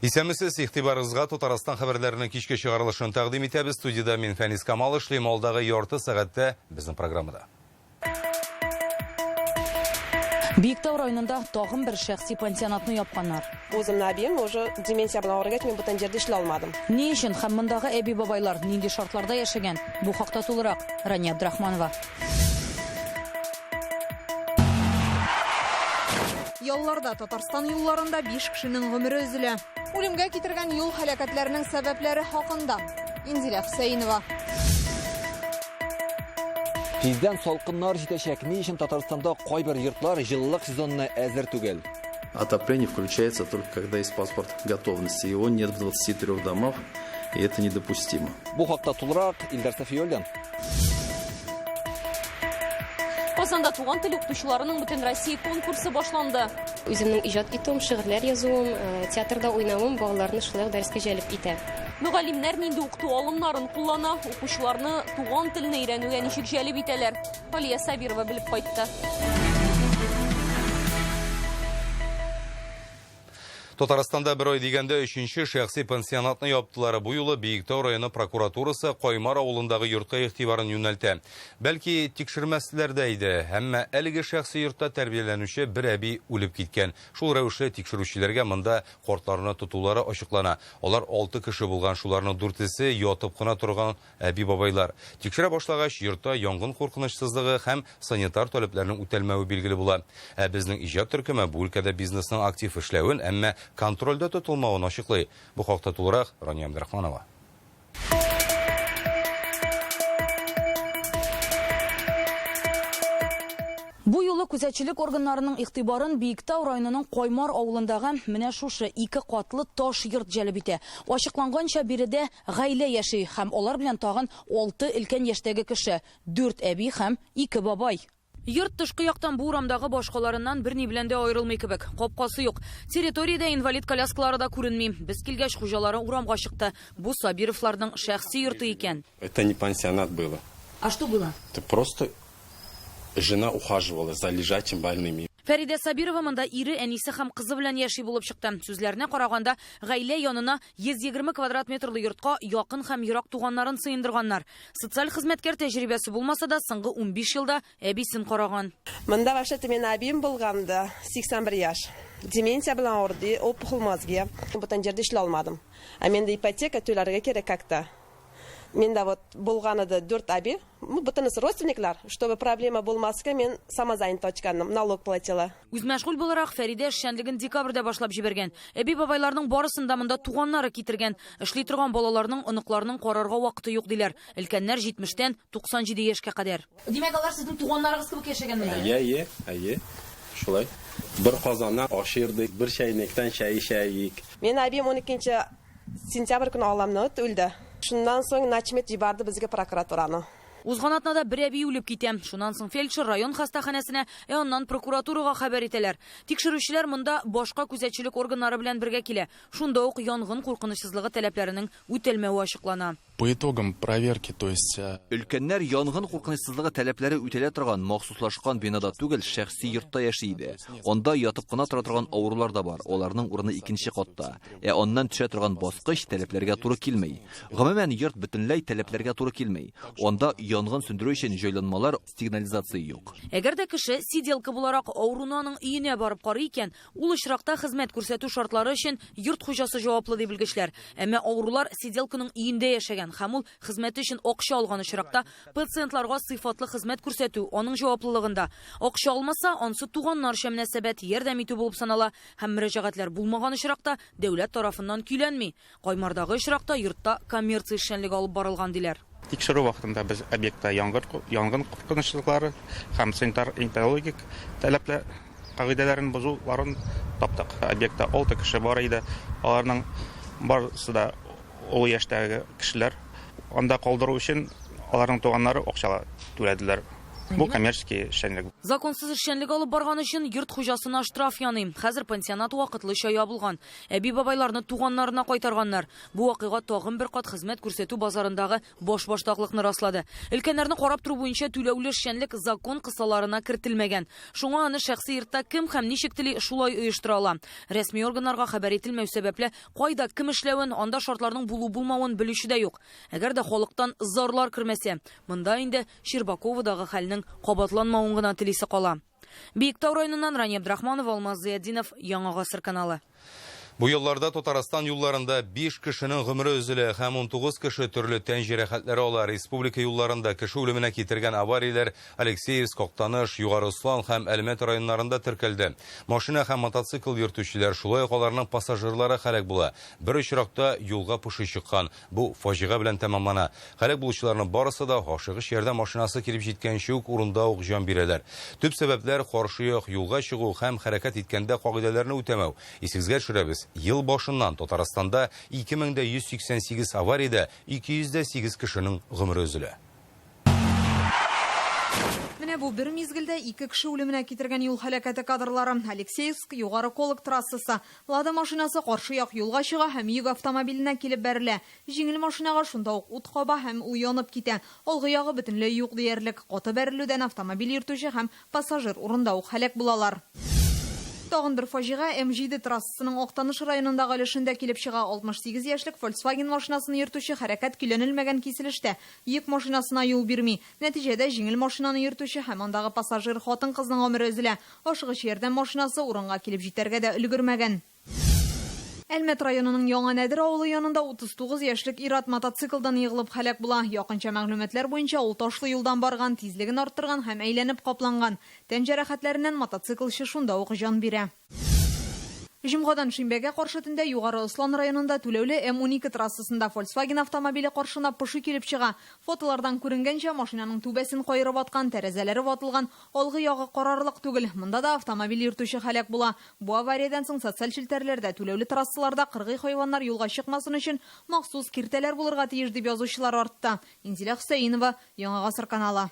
Исәмісіз иқтибарыңызға Татарстан хәбәрләрінің кичке чыгарылышын тәкъдим итәбез. Студияда мен Фәнис Камал эшлим, алдағы ярты сәгатьтә безнең программада. Биектау районында тагын бер шәхси пансионатны япканнар. Үземне әбием уже деменция белән авырып мен бүтән җирдә эшләй алмадым. Ни өчен һәм мондагы әби бабайлар нинди шартларда яшәгән? Бу хакта тулырак Рания Абдрахманова. Ялларда Татарстан юлларында 5 кешенең гомере өзелә. Үлемгә китергән юл һәлакәтләренең сәбәпләре хакында Инзилә Хөсәйнова. Тиздән салкыннар җитәчәк. Ни өчен Татарстанда кайбер йортлар җылылык сезонына әзер түгел? Отопление включается только когда есть паспорт готовности. Его нет в 23 домах, и это недопустимо. Бу хакта тулырак Илдар Сафиуллин. Казанда туган тел укытучыларының бөтен Россия конкурсы башланды. Үземнең иҗат итүем, шигырьләр язуым, театрда уйнавым балаларны шулай дәрескә җәлеп итә. Мөгаллимнәр нинди укыту алымнарын куллана, укучыларны туган телне өйрәнүгә ничек җәлеп итәләр? Алия Сабирова белеп кайтты. Татарстанда бір ай дигәндә 3нче шәхси пансионатны яптылары. Бу юлы Биектау районы прокуратурасы Каймар авылындагы йортка игътибарын юнәлтә. Бәлки тикшермәсләр дә иде, әмма әлеге шәхси йортта тәрбияләнүче бер әби үлеп киткән. Шул рәвешле тикшерүчеләргә монда картларны тотулары ачыклана. Алар 6 кеше булган, шуларның 4-се ятып кына торган әби бабайлар. Тикшерә башлагач, йортта янгын куркынычсызлыгы һәм санитар таләпләрнең үтәлмәве билгеле була. Безнең иҗат төркеме бу өлкәдә бизнесның актив эшләвен, әмма контрольдә тотылмауын ачыклый. Бу хакта тулырак Рания Абдрахманова. Бу юлы күзәтчелек органнарының игътибарын Биектау районының Каймар авылындагы менә шушы 2 катлы таш йорт җәлеп итә. Ачыкланганча биредә гаилә яши һәм алар белән тагын 6 өлкән яшьтәге кеше, 4 әби һәм 2 бабай. Йорт тышкы яктан бу урамдагы башкаларыннан берни белән дә аерылмый кебек. Капкасы юк. Территориядә инвалид коляскалары да күренми. Без килгәч хуҗалары урамга чыкты. Бу Сабировларның шәхси йорты икән. Это не пансионат было. А что было? Это просто жена ухаживала за лежачим больными. Фәридә Сабирова монда ире, әнисе һәм кызы белән яши булып чыкты. Сүзләренә караганда, гаилә янына 120 квадрат метрлы йортка якын һәм ерак туганнарын сыендырганнар. Социаль хезмәткәр тәҗрибәсе булмаса да, соңгы 15 елда әбисен караган. Монда вообще-то мен әбием булганда 81 яшь. Деменция белән авырды, опухол мозги. Бүтән җирдә эшләй алмадым. Ә менде ипотека түләргә кирәк как-то. Менде вот булганы 4 әби, бүтәнес родственниклар, чтобы проблема булмаска, мен самозанят очканным, налог платила. Үз мәшгуль буларак Фәридә эшчәнлеген декабрьдә башлап җибәргән. Әби бабайларның барысында монда туганнары китергән. Эшли торган балаларның, оныкларның карарга вакыты юк диләр. Өлкәннәр 70-тән 97 яшькә кадәр. Димәк, алар сезнең туганнарыгыз кебек яшәгән монда. Әйе. Шулай. Бер казаннан ашырдык, бер чәйнектән чәй эчәйик. Мен әбием 12 сентябрь көне аламны үлде. Шундан соң начмет җибарды безгә прокуратураны. Узган атнада бер әби үлеп китә. Шуннан соң фельдшер район хастаханәсенә, аннан прокуратурага хәбәр итәләр. Тикшерүчеләр монда башка күзәтчелек органнары белән бергә килә. Шунда ук янгын куркынычсызлыгы таләпләренең үтәлмәве ачыклана. По итогам проверки, то есть Өлкәннәр янгын куркынычсызлыгы таләпләре үтәлә торган махсуслашкан бинада түгел, шәхси йортта яши иде. Онда ятып кына тора торган авырулар да бар. Аларның урыны 2нче катта. Аннан төшә торган баскыч таләпләргә туры килмәй. Гомумән йорт бөтенләй таләпләргә туры килмәй. Онда янгын сөндерү өчен җайланмалар, сигнализация юк. Әгәр дә кеше сиделка буларак авырунаның өенә барып карый икән, ул очракта хезмәт күрсәтү шартлары өчен йорт хуҗасы җаваплы дип белгечләр. Әмма авырулар сиделканың өендә яшәгән һәм ул хезмәт өчен акча алган очракта пациентларга сыйфатлы хезмәт күрсәтү аның җаваплылыгында. Акча алмаса, ансы туганнарча мөнәсәбәт ярдәм итү булып санала һәм мөрәҗәгатьләр булмаган очракта дәүләт тарафыннан көйләнми. Каймардагы очракта йортта коммерция эшчәнлеге алып барылган диләр. Тикшерү вакытында без объектта янгын куркынычсызлыклары һәм санитар-экологик таләпләр кагыйдәләрен бозуларын таптык. Объектта 6 кеше бар иде. Аларның барысы да ул яшьтәге кешеләр. Анда калдыру өчен аларның туганнары акча түләделәр. Бу коммерческий эшчәнлек. Законсыз эшчәнлек алып барган өчен йорт хуҗасына штраф яный. Хәзер пансионат вакытлыча ябылган. Әби бабайларны туганнарына кайтарганнар. Бу вакыйга тагын бер кат хезмәт күрсәтү базарындагы баш-баштаклыкны раслады. Өлкәннәрне карап тору буенча түләүле эшчәнлек закон кысаларына кертелмәгән. Шуңа аны шәхси йортта кем һәм ничек тели шулай оештыра ала. Рәсми органнарга хәбәр ителмәү сәбәпле кайда кем эшләвен, анда шартларның булу-булмавын белүче дә юк. Әгәр дә халыктан зарлар кермәсә, монда инде Щербаковдагы хәлнең кабатланмавын гына телисе кала. Биектау районыннан Рани Абдрахманова, Алмаз Зияддинов, Яңа Гасыр каналы. Бу елларда Татарстан юлларында 5 кешенең гомере өзелә һәм 19 кеше төрле тән җәрәхәтләре ала. Республика юлларында кеше үлеменә китергән аварияләр Алексеевск, Коктаныш, Югары Услан һәм Әлмәт районнарында теркәлде. Машина һәм мотоцикл йөртүчеләр, шулай ук аларның пассажирлары һәлак була. Бер очракта юлга поши чыккан. Бу фаҗига белән тәмамлана. Һәлак булучыларның барысы да ашыгыч ярдәм машинасы килеп җиткәнче үк урында ук җан бирәләр. Төп сәбәпләр каршыяк юлга чыгу һәм хәрәкәт иткәндә кагыйдәләрне үтәмәү. Исегезгә төшерәбез. Ел башыннан Татарстанда 2188 авариядә 208 кешенең гомере өзелә. Менә бу бер мизгелдә 2 кеше үлеменә китергән юл һәлакәте кадрлары. Алексеевск Югары Колок трассасы. Лада машинасы каршы як юлга чыга һәм йөк автомобиленә килеп бәрелә. Җиңел машинага шунда ук ут каба һәм ул янып китә. Алгы ягы бөтенләй юк диярлек. Каты бәрелүдән автомобиль йөртүче һәм пассажир урында ук һәлак булалар. Тагын бер фаҗига М7 трассасының Актаныш районындагы өлешендә килеп чыга. 68 яшьлек Volkswagen машинасын йөртүче хәрәкәт көйләнелмәгән киселештә йөк машинасына юл бирми. Нәтиҗәдә җиңел машинаны йөртүче һәм андагы пассажир хатын-кызның гомере өзелә. Ашыгыч ярдәм машинасы урынга килеп җитәргә дә өлгермәгән. Әлмәт районының Яңа Нәдер авылы янында 39 яшьлек ир-ат мотоциклдан егылып һәлак була. Якынча мәгълүматлар буенча ул ташлы юлдан барган, тизлеген арттырган һәм әйләнеп капланган. Тән җәрәхәтләреннән мотоциклчы шунда ук җан бирә. Җомгадан шимбәгә каршы төндә Югары Услан районында түләүле М12 трассасында Volkswagen автомобиле каршына поши килеп чыга. Фотолардан күренгәнчә машинаның түбәсен кайрып аткан, тәрәзәләре ватылган, алгы ягы карарлык түгел. Монда да автомобиль йөртүче һәлак була. Бу авариядән соң социаль челтәрләрдә түләүле трассаларда кыргый хайваннар юлга чыкмасын өчен махсус киртәләр булырга тиеш дип язучылар артта. Инзилә Хөсәенова, Яңа Гасыр каналы.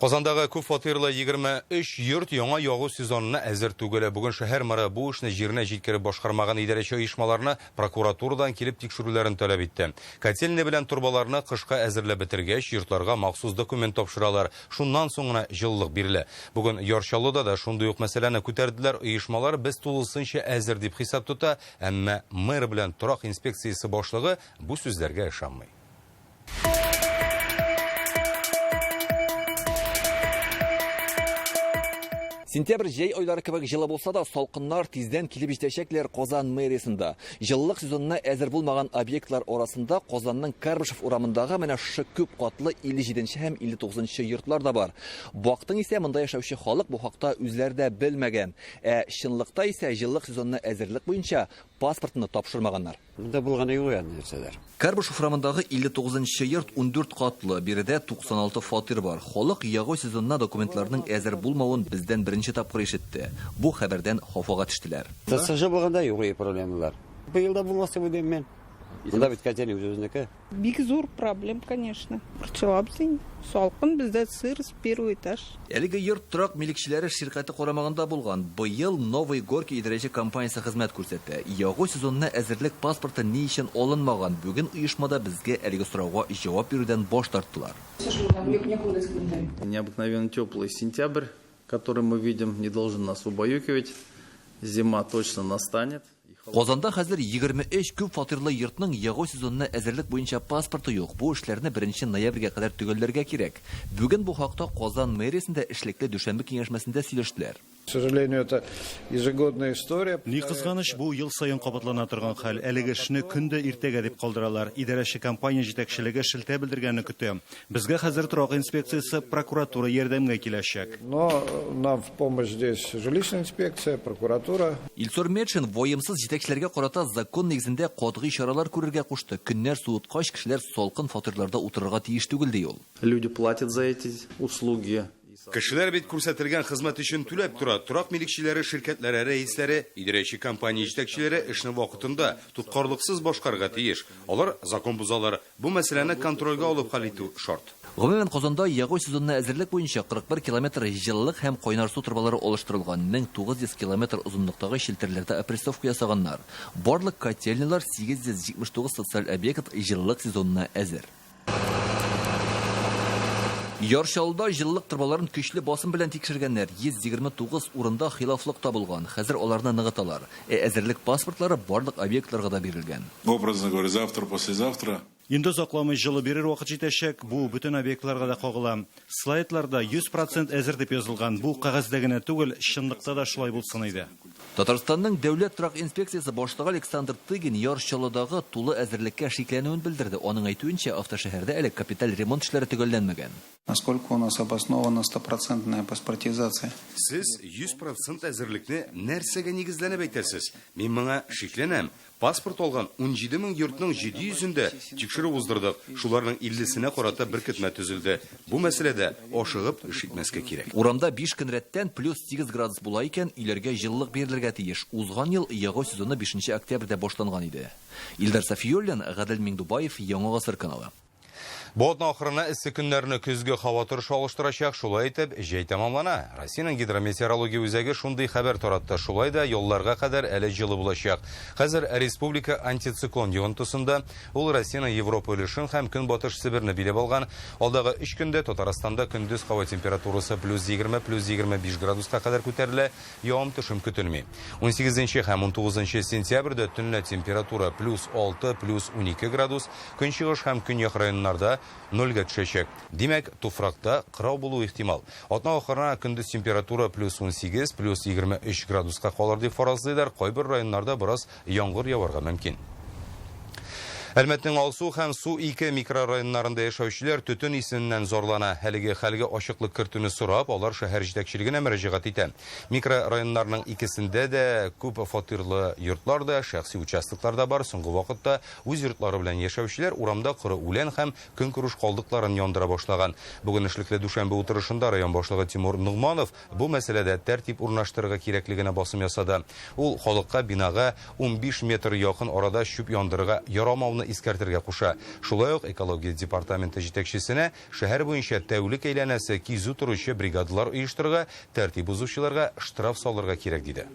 Казандагы күп фатирлы 23 йорт яңа ягу сезонына әзер түгел. Бүген шәһәр мэры бу эшне җиренә җиткереп башкармаган идарәче оешмаларны прокуратурадан килеп тикшерүләрен таләп итте. Котельня белән турбаларны кышка әзерләп бетергәч, йортларга махсус документ тапшыралар. Шуннан соң гына җылылык бирелә. Бүген Ярчаллыда да шундый ук мәсьәләне күтәрделәр. Оешмалар без тулысынча әзер дип хисап тота, әмма мэр белән торак инспекциясе башлыгы бу сүзләргә ышанмый. Сентябрь җәй айлары кебек җылы булса да, салкыннар тиздән килеп җитәчәкләр Казан мэриясендә. Җылылык сезонына әзер булмаган объектлар арасында Казанның Карбышев урамындагы менә шушы күп катлы 57 һәм 59 йортлар да бар. Вакытын исә монда яшәүче халык бу хакта үзләре дә белмәгән. Чынлыкта исә җылылык сезонына әзерлек буенча паспортны тапшырмаганнар. Монда булганы юк янә нәрсәләр. Карбышев урамындагы 59 йорт 14 катлы, биредә 96 фатир бар. Халык ягу сезонына документларның әзер булмавын бездән беренче тапкыр ишетте. Бу хәбәрдән хафага төштеләр. ТСЖ булганда юк проблемалар. Быел да булмас дип уйлыйм мен. Монда бит котельня үзенеке. Бик зур проблем, конечно. Челябинск, салкын, бездә сыр, первый этаж. Әлеге йорт торак милекчеләре ширкәте карамагында булган. Быел Новый Горки идарәче компаниясе хезмәт күрсәтә. Ягу сезонына әзерлек паспорты ни өчен алынмаган? Бүген оешмада безгә әлеге сорауга җавап бирүдән баш тарттылар. Необыкновенно теплый сентябрь, который мы видим, не должен нас убаюкивать. Зима точно настанет. Казанда хәзер 23 күп фатирлы йортның ягу сезонына әзерлек буенча паспорты юк. Бу эшләрне 1 ноябрьгә кадәр төгәлләргә кирәк. Бүген бу хакта Казан мэриясендә эшлекле дүшәмбе киңәшмәсендә сөйләштеләр. К сожалению, это ежегодная история. Ни кызганыч, бу ел сайын кабатлана торган хәл. Әлеге эшне көндә иртәгә дип калдыралар. Идарәче компания җитәкчелеге шелтә белдергәнне көтә. Безгә хәзер торак инспекциясе, прокуратура ярдәмгә киләчәк. Но нам в помощь здесь жилищная инспекция, прокуратура. Илсур Медшин воемсыз җитәкчеләргә карата закон нигезендә катгый чаралар күрергә кушты. Көннәр суыткач кешеләр салкын фатирларда утырырга тиеш түгел ди ул. Люди платят за эти услуги. Кешеләр бит күрсәтелгән хезмәт өчен түләп тора. Торак милекчеләре, ширкәтләре рәисләре, идарәче компания җитәкчеләре эшне вакытында тоткарлыксыз башкарга тиеш. Алар закон бузалар. Бу мәсьәләне контрольгә алып хәл итү шарт. Гомумән Казанда ягу сезонына әзерлек буенча 41 километр җылылык һәм кайнар су трубалары олыштырылган, 1900 километр озынлыктагы челтәрләрдә опрессовка ясаганнар. Барлык котельнялар 879 социаль объект җылылык сезонына әзер. Яршалда җылылык трубаларын көчле басым белән тикшергәннәр. 129 урында хилафлык табылган. Хәзер аларны ныгыталар. Әзерлек паспортлары барлык объектларга да бирелгән. Образно говоря, завтра, послезавтра. Инде сакламый җылы бирер вакыт җитәчәк, бу бөтен объектларга да кагыла. Слайдларда 100% әзер дип язылган. Бу кагазьдә генә түгел, чынлыкта да шулай булсын иде. Татарстанның дәүләт торак инспекциясе башлыгы Александр Тыгин Яршалыдагы тулы әзерлеккә шикләнүен белдерде. Аның әйтүенчә, автошәһәрдә әле капиталь ремонт эшләре төгәлләнмәгән. Насколько у нас обоснована 100% паспортизация? Сез 100% әзерлекне нәрсәгә нигезләнеп әйтәсез? Мин моңа шикләнәм. Паспорт алган 17 мең йортның 700-ендә тикшерү уздырдык. Шуларның 50-сенә карата бер көтмә төзелде. Бу мәсьәләдә ашыгып эш итмәскә кирәк. Урамда 5 көн рәттән +8 градус була икән, өйләргә җылылык бирелергә тиеш. Узган ел ягу сезоны 5 октябрьдә башланган иде. Илдар Сафиуллин, Гадел Миңдубаев, Яңа Гасыр каналы. Бу ахырына эссе көннәрне көзгө һава торышы алыштырачак, шулай итеп, җәй тәмамлана. Россиянең гидрометеорология үзәге шундый хәбәр таратты. Шулай да юлларга кадәр әле җылы булачак. Хәзер республика антициклон йогынтысында ул Россиянең Европа өлешен һәм Көнбатыш Сибирне билеп алган. Алдагы 3 көндә Татарстанда көндез һава температурасы +20, +25 градуска кадәр күтәрелә, явым-төшем көтелми. 18 һәм 19 сентябрьдә төнлә температура +6, +12 градус, көнчыгыш һәм көньяк районнарда 0-га төшәчәк. Димәк, туфракта кырау булу ихтимал. Атна ахырына көндез температура +18, +23 градуска калыр дип фаразлыйлар. Кайбер районнарда бераз яңгыр яварга мөмкин. Әлмәтнең Алсу һәм Су 2 микрорайоннарында яшәүчеләр төтен исеннән зарлана. Әлеге хәлгә ачыклык кертүне сорап, алар шәһәр җитәкчелегенә мөрәҗәгать итә. Микрорайоннарның икесендә дә күп фатирлы йортлар да, шәхси участокларда бар. Соңгы вакытта үз йортлары белән яшәүчеләр урамда коры үлән һәм көнкүреш калдыкларын яндыра башлаган. Бүген эшлекле дүшәмбе утырышында район башлыгы Тимур Нугманов бу мәсьәләдә тәртип урнаштырырга кирәклегенә басым ясады. Ул халыкка бинага 15 метр якын арада чүп яндырырга ярамауны искәртергә куша. Шулай ук экология департаменты җитәкчесенә шәһәр буенча тәүлек әйләнәсе кизү торучы бригадалар оештырырга, тәртип бузучыларга штраф салырга кирәк диде.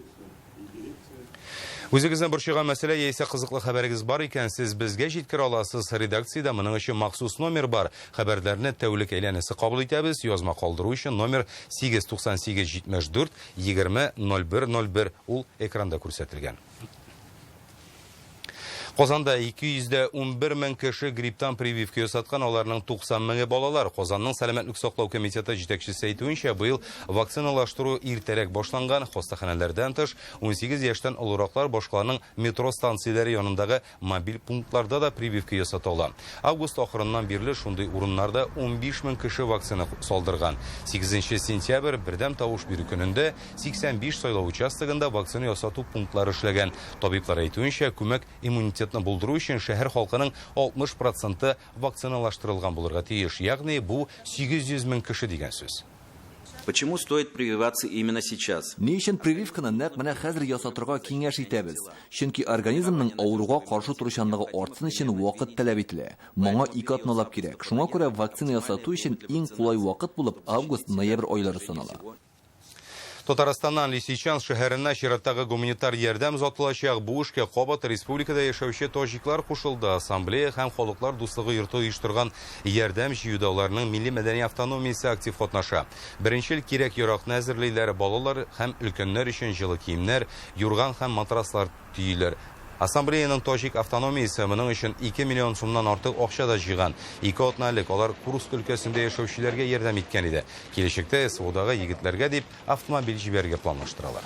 Үзегезнең борчыган мәсьәлә яисә кызыклы хәбәрегез бар икән, сез безгә җиткерә аласыз. Редакциядә моның өчен махсус номер бар. Хәбәрләрне тәүлек әйләнәсе кабул итәбез. Язма калдыру өчен номер 898 74 20 0101 ул экранда күрсәтелгән. Казанда 211 мең кеше грипптан прививка ясаткан, аларның 90 меңе балалар. Казанның сәламәтлек саклау комитеты җитәкчесе әйтүенчә, быел вакциналаштыру иртәрәк башланган. Хастаханәләрдән тыш 18 яшьтән олораклар башкаларның метро станцияләре янындагы мобиль пунктларда да прививка ясатыла. Август ахырыннан бирле шундый урыннарда 15 мең кеше вакцина салдырган. 8 сентябрь бердәм тавыш бирү көнендә 85 сайлау участогында вакцина ясату пунктлары эшләгән. Табиблар әйтүенчә, күмәк иммунитет булдыру өчен шәһәр халкының 60% вакциналаштырылган булырга тиеш. Ягъни бу 800 мең кеше дигән сүз. Почему стоит прививаться именно сейчас? Ни өчен прививканы нәкъ менә хәзер ясатырга киңәш итәбез? Чөнки организмның авыруга каршы туручанлыгы артсын өчен вакыт таләп ителә. Моңа 2 атналап кирәк. Шуңа күрә вакцина ясату өчен иң кулай вакыт булып август-ноябрь айлары санала. Татарстаннан Лисичанск шәһәренә чираттагы гуманитар ярдәм озатылачак. Бу эшкә кабат республикада яшәүче таҗиклар кушылды. Ассамблея һәм халыклар дуслыгы йорты оештырган ярдәм җыюда аларның милли мәдәни автономиясе актив катнаша. Беренчел кирәк-яракны әзерләйләр, балалар һәм өлкәннәр өчен җылы киемнәр, юрган һәм матраслар төйләр. Ассамблеяның таҗик автономиясе моның өчен 2 миллион сумнан артык акча да җыйган. 2 атналык алар Курск өлкәсендә яшәүчеләргә ярдәм иткән иде. Киләчәктә СВОдагы егетләргә дип автомобиль җибәрергә планлаштыралар.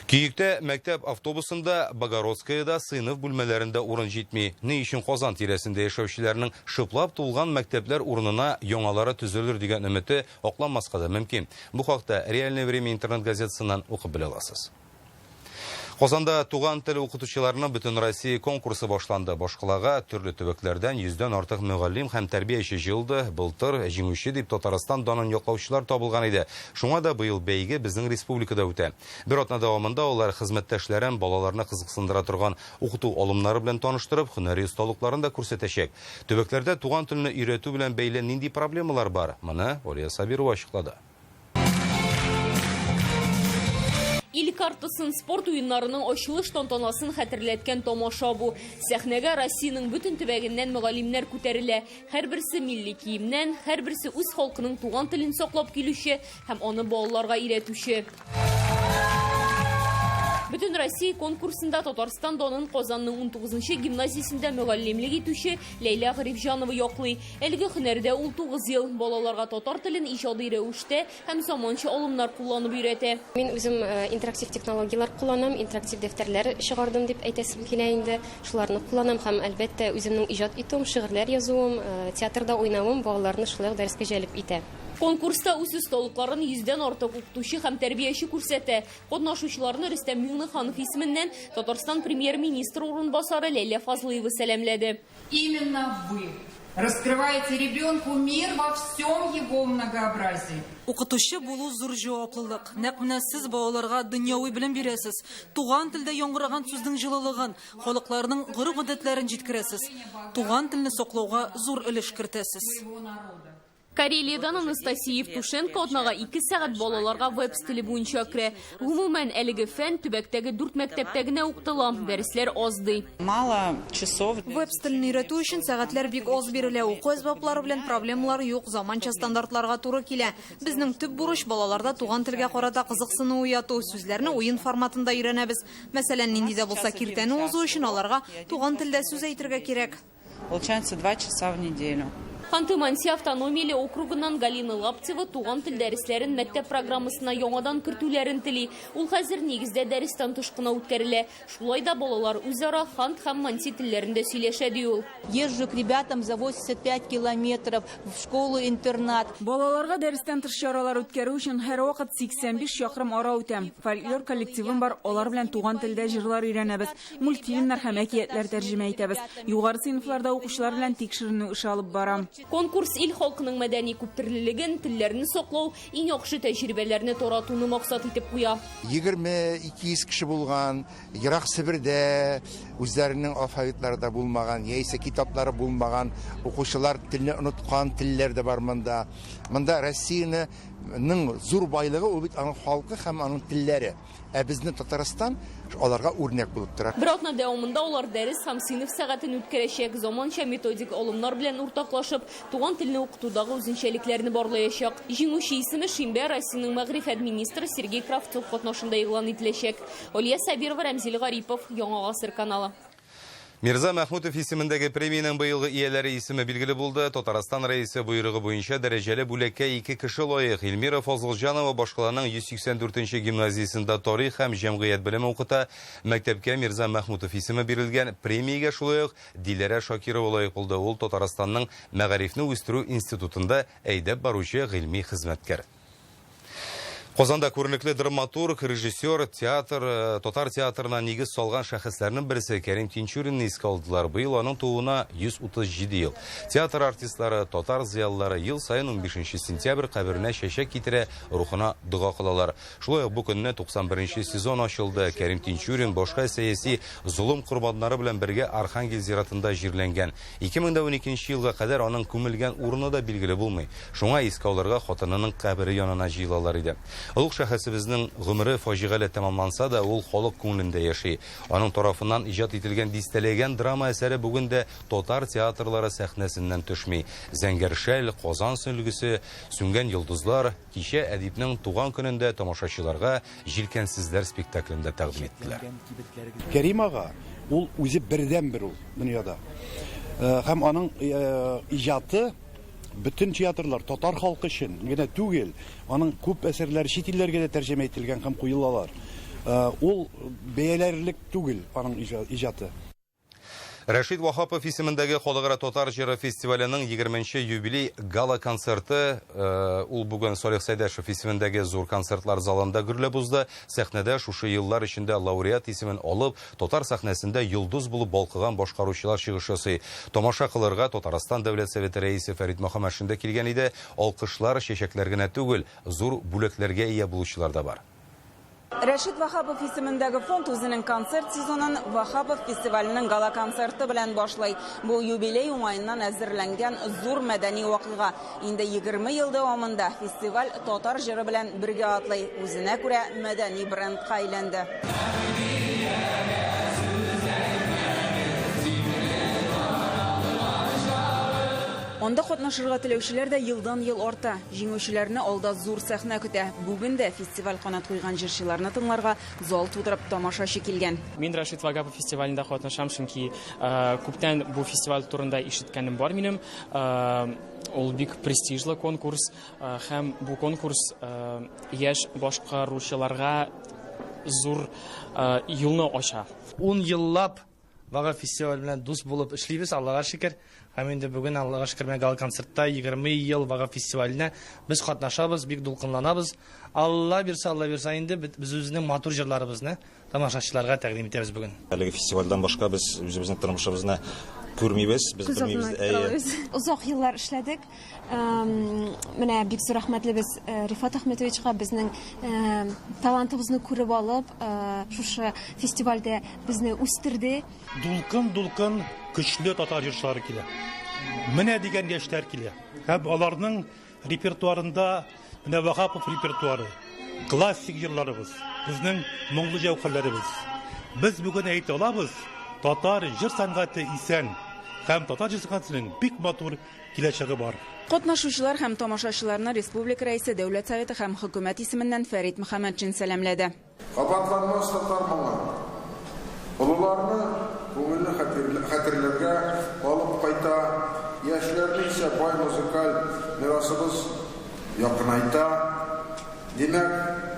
Киектә мәктәп автобусында Богородскаяда сыйныф бүлмәләрендә урын җитми. Ни өчен Казан тирәсендә яшәүчеләрнең шыплап тулган мәктәпләр урынына яңалары төзелер дигән өмете акланмаска да мөмкин. Бу хакта Реальное время интернет газетасыннан укып белә аласыз. Казанда туган тел укытучыларының бөтен Россия конкурсы башланды. Башкалага төрле төбәкләрдән 100дән артык мөгаллим һәм тәрбияче җыелды. Былтыр җиңүче дип Татарстан данын яклаучылар табылган иде. Шуңа да быел бәйге безнең республикада үтә. Бер атна дәвамында алар хезмәттәшләрен балаларны кызыксындыра торган укыту алымнары белән таныштырып, һөнәри осталыкларын да күрсәтәчәк. Төбәкләрдә туган телне өйрәтү белән бәйле нинди проблемалар бар? Моны Олия Сабирова ачыклады. Ил картасын спорт уеннарының ачылыш тантанасын хәтерләткән тамаша бу. Сәхнәгә Россиянең бөтен төбәгеннән мөгаллимнәр күтәрелә. Һәрберсе милли киемнән, һәрберсе үз халкының туган телен саклап килүче һәм аны балаларга өйрәтүче. Бөтен Россия конкурсында Татарстан данын Казанның 19-нчы гимназиясендә мөгаллимлек итүче Ләйлә Гарифҗанова яклый. Әлеге һөнәрдә ул 9 ел балаларга татар телен иҗади рәвештә һәм заманча алымнар кулланып өйрәтә. Мин үзем интерактив технологиялар кулланам, интерактив дәфтәрләр чыгардым дип әйтәсем килә инде. Шуларны кулланам һәм әлбәттә үземнең иҗат итүем, шигырьләр язуым, театрда уйнавым балаларны шулай дәрескә җәлеп итә. Конкурста үз осталыкларын 100дән артык укытучы һәм тәрбияче күрсәтә. Катнашучыларны Рөстәм Миңнеханов исеменнән Татарстан премьер-министры урынбасары Ләйлә Фазлыева сәламләде. Именно вы раскрываете ребенку мир во всем его многообразии. Укытучы булу зур җаваплылык. Нәкъ менә сез балаларга дөньяви белем бирәсез. Туган телдә яңгыраган сүзнең җылылыгын, халыкларның гореф-гадәтләрен җиткерәсез. Туган телне саклауга зур өлеш кертәсез. Карелиядан Анастасия Евтушенко атнага 2 сәгать балаларга веб стиле буенча керә. Гомумән әлеге фән төбәктәге 4 мәктәптә генә укытыла. Дәресләр аз ди. Мало часов. Веб стилен өйрәтү өчен сәгатьләр бик аз бирелә. Уку әсбаплары белән проблемалар юк, заманча стандартларга туры килә. Безнең төп бурыч балаларда туган телгә карата кызыксыну уяту, сүзләрне уен форматында өйрәнәбез. Мәсәлән, нинди дә булса киртәне узу өчен аларга туган телдә сүз әйтергә кирәк. Получается 2 часа в неделю. Ханты-Мансия автономияле округыннан Галина Лапцева туган тел дәресләрен мәктәп программасына яңадан кертүләрен тели. Ул хәзер нигездә дәрестән тышкына үткәрелә. Шулай да балалар үзара хант һәм манси телләрендә сөйләшә ди ул. Езжу к ребятам за 85 километров в школу-интернат. Балаларга дәрестән тыш чаралар үткәрү өчен һәр вакыт 85 чакрым ара үтәм. Фольклор коллективым бар, алар белән туган телдә җырлар өйрәнәбез. Мультфильмнар һәм әкиятләр тәрҗемә итәбез. Югары сыйныфларда укучылар белән тикшеренү эше алып барам. Конкурс ил халкының мәдәни күптөрлелеген, телләрне саклау, иң яхшы тәҗрибәләрне таратуны максат итеп куя. 20-200 кеше булган, Ерак Себердә үзләренең алфавитларында булмаган, яисә китаплары булмаган укучылар телне оныткан телләр дә бар монда. Монда Россиянең зур байлыгы ул бит аның халкы һәм аның телләре. Ә безнең Татарстан аларга үрнәк булып тора. Бер атна дәвамында улар дәрес һәм сыйныф сәгатен үткәрәчәк, заманча методик алымнар белән уртаклашып, туган телне укытудагы үзенчәлекләрне барлаячак. Җиңүче исеме шимбә Россиянең мәгърифәт министры Сергей Кравцов катнашында игълан ителәчәк. Олия Сабирова, Рәмзил Гарипов, Яңа Гасыр каналы. Мирза Мәхмүтов исемендәге премиянең быелгы ияләре исеме билгеле булды. Татарстан рәисе буйрыгы буенча дәрәҗәле бүләккә 2 кеше лаек. Эльмира Фазылҗанова башкаланың 184-нче гимназиясендә тарих һәм җәмгыять белеме укыта. Мәктәпкә Мирза Мәхмүтов исеме бирелгән. Премиягә шулай ук Диләрә Шакирова лаек булды. Ул Татарстанның мәгарифне үстерү институтында әйдәп баручы гыйльми хезмәткәр. Казанда күренекле драматург, режиссер, татар театрына нигез салган шәхесләрнең берсе Кәрим Тинчуринны искә алдылар. Быел аның тууына 137 ел. Театр артистлары, татар зыялылары ел сайын 15 сентябрь каберенә чәчәк китерә, рухына дуга кылалар. Шулай ук бу көнне 91-нче сезон ачылды. Кәрим Тинчурин башка сәяси зулым курбаннары белән бергә Архангел зиратында җирләнгән. 2012 елга кадәр аның күмелгән урыны да билгеле булмый. Шуңа искә алырга хатынының кабере янына җыелалар иде. Улуг шәхесебезнең гомере фаҗигале тәмамланса да, ул халык күңелендә яши. Аның тарафыннан иҗат ителгән дистәләгән драма әсәре бүген дә татар театрлары сәхнәсеннән төшми. Зәңгәршәл, Казан сөлгесе, Сүнгән йолдызлар кичә әдипнең туган көнендә тамашачыларга Җилкәнсезләр спектаклендә тәкъдим иттеләр. Кәрим ага, ул үзе бердән-бер ул дөньяда. Һәм аның иҗаты bütün театрлар татар халкы өчен генә түгел, аның күп әсәрләре чит илләргә дә тәрҗемә ителгән һәм куелалар. Ул бәяләрлек түгел аның иҗаты. Рәшид Вахапов исемендәге Халыкара татар җыры фестиваленең 20-нче юбилей гала концерты ул бүген Салих Сәйдәшев исемендәге зур концертлар залында гөрләп узды. Сәхнәдә шушы еллар эчендә лауреат исемен алып, татар сәхнәсендә йолдыз булып балкыган башкаручылар чыгыш ясый. Тамаша кылырга Татарстан Дәүләт Советы рәисе Фәрит Мөхәммәтшин дә килгән иде. Алкышлар, чәчәкләр генә түгел, зур бүләкләргә ия булучылар да бар. Рәшид Вахапов исемендәге фонд үзенең концерт сезонын Вахапов фестиваленең гала концерты белән башлый. Бу юбилей уңаеннан әзерләнгән зур мәдәни вакыйга. Инде 20 ел дәвамында фестиваль татар җыры белән бергә атлый. Үзенә күрә мәдәни брендка әйләнде. Онда катнашырга теләүчеләр дә елдан-ел арта. Җиңүчеләрне алда зур сәхнә көтә. Бүген дә фестиваль канат куйган җырчыларны тыңларга зал тудырып тамашачы килгән. Мин Рәшид Вахапов фестивалендә катнашам, чөнки күптән бу фестиваль турында ишеткәнем бар минем. Ул бик престижлы конкурс һәм бу конкурс яшь башкаручыларга зур юлны ача. 10 еллап Вага фестиваль белән дус булып эшлибез, Аллага шөкер. Һәм инде бүген Аллага шөкер гала концертта 20 ел Вага фестиваленә без катнашабыз, бик дулкынланабыз. Алла бирсә инде без үзенең матур җырларыбызны тамашачыларга тәкъдим итәбез бүген. Әлеге фестивальдән башка без үзебезнең тормышыбызны күрмибез, без белмибез. Узак еллар эшләдек. Менә бик зур рәхмәтлебез Рифат Әхмәтовичка безнең талантыбызны күреп алып, шушы фестивальдә безне үстерде. Дулкын көчле татар җырчылары килә. Менә дигән яшьләр килә. Һәм аларның репертуарында менә Вахапов репертуары, классик җырларыбыз, безнең моңлы җәүһәрләребез. Без бүген әйтә алабыз, татар җыр сәнгате исән. Һәм татар җыр сәнгатенең бик матур киләчәге бар. Катнашучылар һәм тамашачыларны Республика рәисе Дәүләт Советы һәм хөкүмәт исеменнән Фәрит Мөхәммәтшин сәламләде. Кабатланмас татар моңы. Олыларны күңелле хәтерләргә алып кайта, яшьләрне исә бай музыкаль мирасыбыз якынайта. Димәк,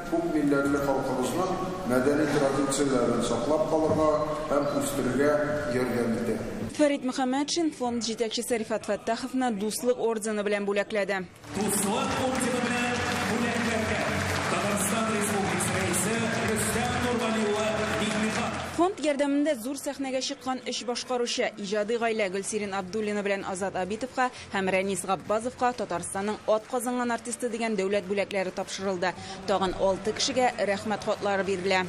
күп милләтле халкыбызның мәдәни традицияләрен саклап калырга һәм үстерергә ярдәм итә. Фәрит Мөхәммәтшин фонд җитәкчесе Рифат Фәттаховны дуслык ордены белән бүләкләде. Дуслык ордены белән бүләкләргә Татарстан Республикасы рәисе Рөстәм Нургалиулла Бикмихан. Фонд ярдәмендә зур сәхнәгә чыккан эш башкаручы иҗади гаилә Гөлсирин Абдуллина белән Азат Абитовка һәм Рәнис Габбазовка Татарстанның ат казанган артисты дигән дәүләт бүләкләре тапшырылды. Тагын 6 кешегә рәхмәт хатлары бирелә.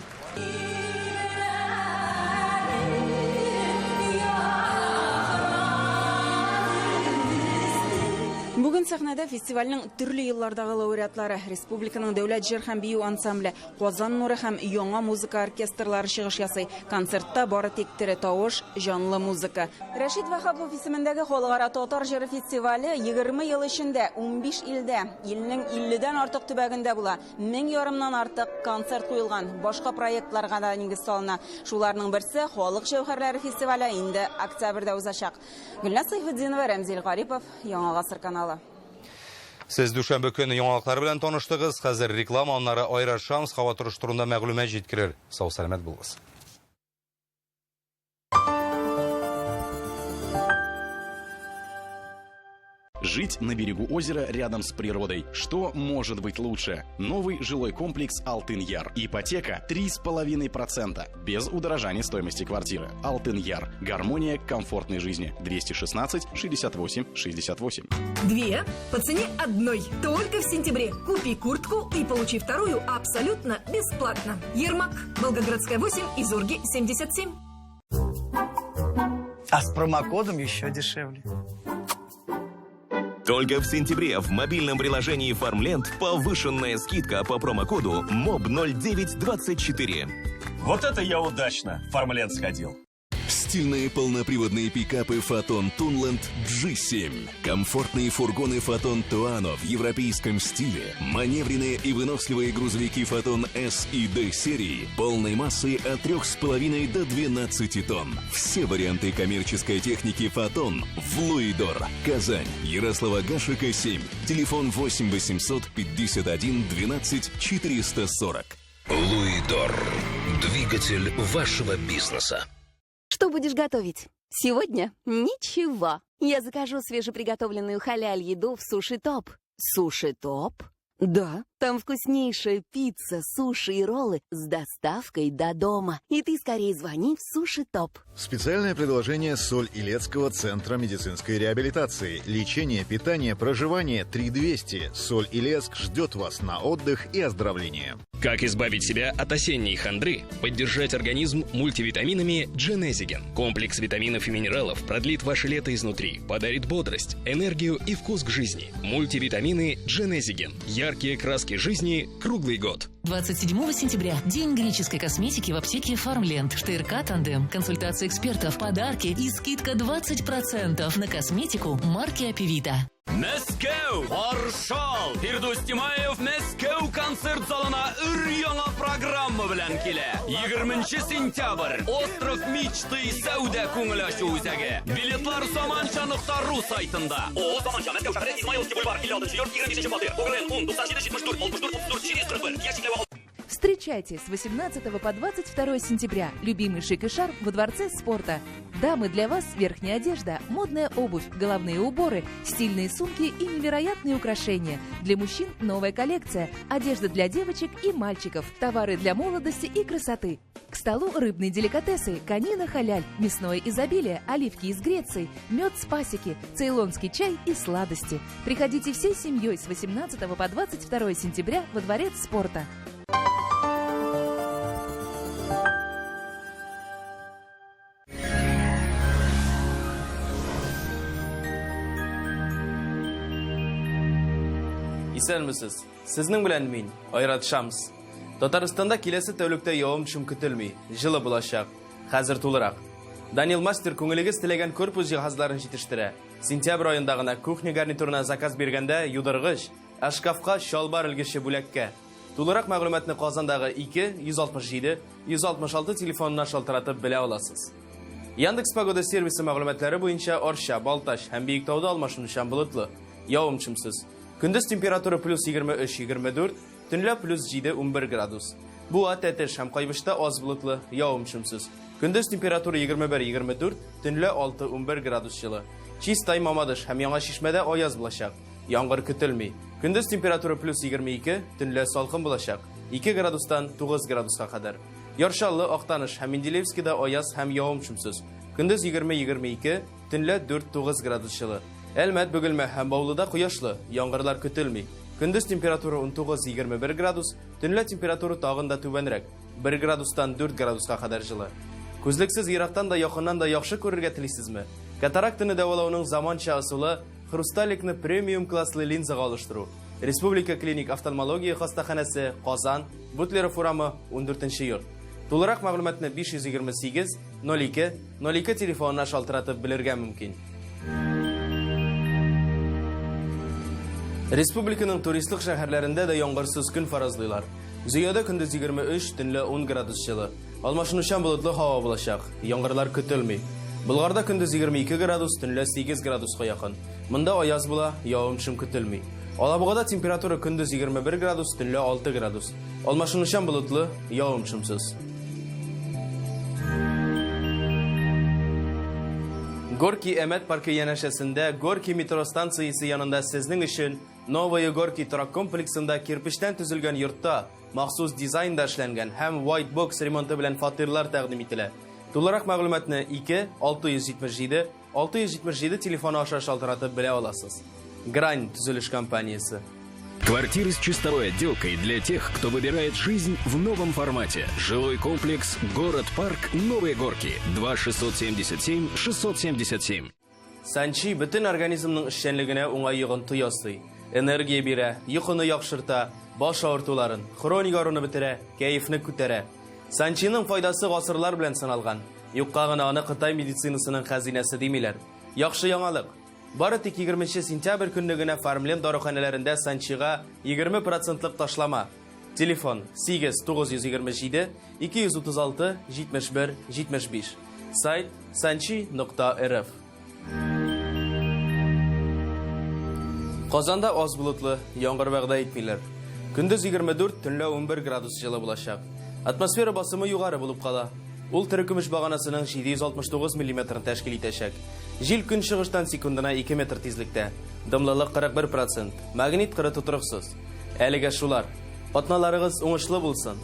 Бүген сәхнәдә фестивальнең төрле еллардагы лауреатлары, республиканың дәүләт җыр һәм бию ансамбле, Казан нуры һәм яңа музыка оркестрлары чыгыш ясый. Концертта бары тик тере тавыш, җанлы музыка. Рәшид Вахапов исемендәге Халыкара татар җыры фестивале 20 ел эчендә 15 илдә, илнең 50-дән артык төбәгендә була. 1000 ярымнан артык концерт куелган. Башка проектларга да нигез салына. Шуларның берсе Халык җәүһәрләре фестивале инде октябрьдә узачак. Гөлназ Сайфетдинова, Рәмзил Гарипов, Яңа гасыр каналы. Сез дүшәмбе көне яңалыклар белән таныштыгыз. Хәзер реклама, аннары Айрат Шамс һава торыш турында мәгълүмат җиткерер. Сау сәламәт булыгыз. Жить на берегу озера рядом с природой. Что может быть лучше? Новый жилой комплекс Алтын-Яр. Ипотека 3,5%. Без удорожания стоимости квартиры. Алтын-Яр. Гармония комфортной жизни. 216 68 68. Две по цене одной. Только в сентябре. Купи куртку и получи вторую абсолютно бесплатно. Ермак. Волгоградская 8 и Зорги 77. А с промокодом еще дешевле. Только в сентябре в мобильном приложении Farmland повышенная скидка по промокоду MOB0924. Вот это я удачно в Farmland сходил. Стильные полноприводные пикапы Foton Tunland G7. Комфортные фургоны Foton Tuono в европейском стиле. Маневренные и выносливые грузовики Foton S и D серии полной массой от 3,5 до 12 тонн. Все варианты коммерческой техники Foton в Луидор, Казань, Ярослава-Гашека 7. Телефон 8 800 51 12 440. Луидор. Двигатель вашего бизнеса. Что будешь готовить? Сегодня ничего. Я закажу свежеприготовленную халяль-еду в Суши Топ. Суши Топ? Да, там вкуснейшая пицца, суши и роллы с доставкой до дома. И ты скорее звони в Суши Топ. Специальное предложение Соль-Илецкого центра медицинской реабилитации. Лечение, питание, проживание 3200. Соль-Илецк ждет вас на отдых и оздоровление. Как избавить себя от осенней хандры? Поддержать организм мультивитаминами Genesigen. Комплекс витаминов и минералов продлит ваше лето изнутри, подарит бодрость, энергию и вкус к жизни. Мультивитамины Genesigen. Яркие краски жизни круглый год. 27 сентября. День греческой косметики в аптеке Farmland. ШТРК «Тандем». Консультация экспертов, подарки и скидка 20% на косметику марки Апивита. Мәскәү! Маршал! Фирдус Тимаев Мәскәү концерт залына өр-яңа программа белән килә. 20 сентябрь. Остров Мечты сәүдә күңел ачу үзәге. Билетлар Заманча.ру сайтында. Заманча Мәскәү шәһәре Измайловский бульвар 56 23 фатир. Угрен 10 97 74 64 34 41. Яшикләвә. Встречайте с 18 по 22 сентября любимый шик и шарм во Дворце спорта. Дамы, для вас верхняя одежда, модная обувь, головные уборы, стильные сумки и невероятные украшения. Для мужчин новая коллекция, одежда для девочек и мальчиков, товары для молодости и красоты. К столу рыбные деликатесы, конина халяль, мясное изобилие, оливки из Греции, мед с пасеки, цейлонский чай и сладости. Приходите всей семьей с 18 по 22 сентября во Дворец спорта. Исәнмесез. Сезнең белән мин, Айрат Шамс. Татарстанда киләсе тәүлектә явым-төшем көтелми, җылы булачак. Хәзер тулырак. Данил Мастер күңелегез теләгән корпус җиһазларын җитештерә. Сентябрь аенда гына кухня гарнитурына заказ биргәндә юдыргыч, ә шкафка шалбар элгече бүләккә. Тулырак мәгълүматны Казандагы 2-167-166 телефонына шалтыратып белә аласыз. Яндекс Погода сервисы мәгълүматлары буенча Орша, Балташ һәм Биектауда алмашынучан болытлы, явым-төшемсез. Көндез температура плюс 23-24, төнлә плюс 7-11 градус. Буа, Тәтеш һәм Кайбышта аз болытлы, явым-төшемсез. Көндез температура 21-24, төнлә 6-11 градус җылы. Чистай, Мамадыш һәм Яңа Шишмәдә аяз булачак. Яңгыр көтелми. Көндез температура плюс 22, төнлә салкын булачак. 2 градустан 9 градуска кадәр. Яршаллы, Актаныш һәм Менделеевскида аяз һәм явым-төшемсез. Көндез 20-22, төнлә 4-9 градус җылы. Әлмәт, Бөгелмә һәм Баулыда кояшлы, яңгырлар көтелми. Көндез температура 19-21 градус, төнлә температура тагын да түбәнрәк, 1 градустан 4 градуска кадәр җылы. Күзлексез ерактан да якыннан да яхшы күрергә телисезме? Катарактаны дәвалауның заманча ысулы хрусталикны премиум класслы линзага алыштыру. Республика клиник офтальмология хастаханәсе, Казан, Бутлеров урамы, 14-нче йорт. Тулырак мәгълүматны 528-02-02 телефонына шалтыратып белергә мөмкин. Республиканың туристлык шәһәрләрендә дә яңгырсыз көн фаразлыйлар. Зөядә көндез 23, төнлә 10 градус җылы. Алмашынучан болытлы һава булачак, яңгырлар көтелми. Болгарда көндез 22 градус, төнлә 8 градуска якын. Монда аяз була, явым-төшем көтелми. Алабугада температура көндез 21 градус, төнлә 6 градус. Алмашынучан болытлы, явым-төшемсез. Горки Әмәт паркы янәшәсендә Горки метро станциясе янында сезнең өчен Новые Горки торак комплексында кирпечтән төзелгән йортта махсус дизайнда эшләнгән һәм white box ремонты белән фатирлар тәкъдим ителә. Тулырак мәгълүматны 2-677-677 телефоны аша шалтыратып белә аласыз. Грань төзелеш компаниясе. Квартиры с чистовой отделкой для тех, кто выбирает жизнь в новом формате. Жилой комплекс «Город-парк. Новые Горки». 2-677-677. Санчи бөтен организмның эшчәнлегенә уңай йогынты ясый. Энергия бирә, йокыны яхшырта, баш авыртуларын, хроник аруны бетерә, кәефне күтәрә. Санчиның файдасы гасырлар белән саналган. Юкка гына аны Кытай медицинасының хәзинәсе димиләр. Яхшы яңалык. Бары тик 20 сентябрь көнне генә Farmland даруханәләрендә Санчига 20% ташлама. Телефон 8-927-236-71-75. Сайт sanchi.rf. Казанда аз болытлы, яңгыр вәгъдә итмиләр. Көндез 24, төнлә 11 градус җылы булачак. Атмосфера басымы югары булып кала. Ул терекүмеш баганасының 769 мм тәшкил итәчәк. Җил көнчыгыштан секундына 2 метр тизлектә. Дымлылык 41%, магнит кыры тутырыксыз. Әлегә шулар. Атналарыгыз уңышлы булсын.